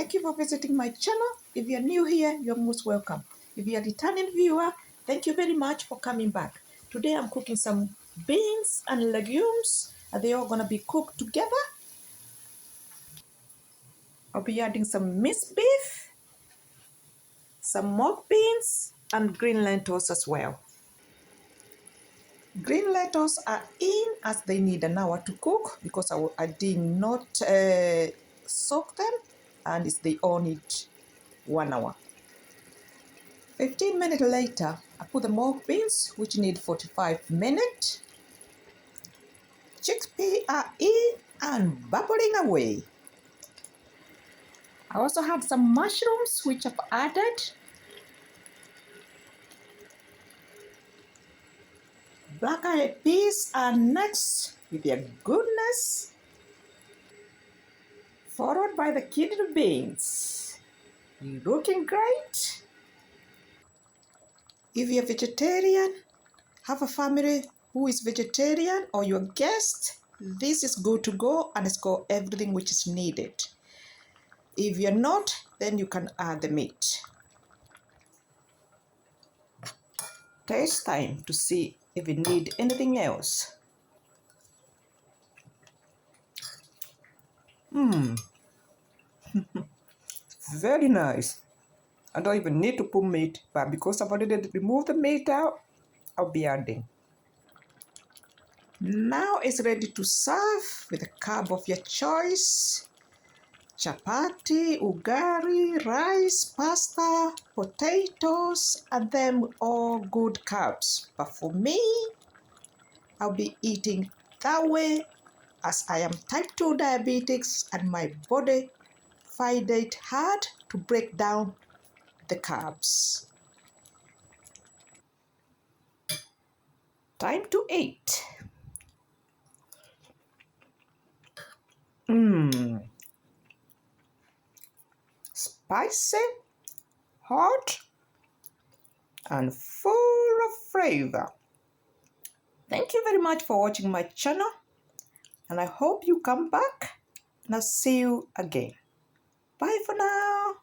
Thank you for visiting my channel. If you're new here, you're most welcome. If you're a returning viewer, thank you very much for coming back. Today I'm cooking some beans and legumes. Are they all gonna be cooked together? I'll be adding some minced beef, some mock beans, and green lentils as well. Green lentils are in as they need an hour to cook because I did not soak them, and they all need 1 hour. 15 minutes later, I put the mock beans, which need 45 minutes. Chickpeas are in and bubbling away. I also had some mushrooms, which I've added. Black-eyed peas are next with their goodness, followed by the kidney beans. Looking great. If you're vegetarian, have a family who is vegetarian, or your guest, this is good to go and it's got everything which is needed. If you're not, then you can add the meat. Taste time to see if you need anything else. Very nice. I don't even need to put meat, but because I've already removed the meat out, I'll be adding. Now it's ready to serve with a carb of your choice. Chapati, ugali, rice, pasta, potatoes, and them all good carbs. But for me, I'll be eating that way as I am type 2 diabetics and my body find it hard to break down the carbs. Time to eat. Spicy, hot, and full of flavor. Thank you very much for watching my channel, and I hope you come back, and I'll see you again. Bye for now.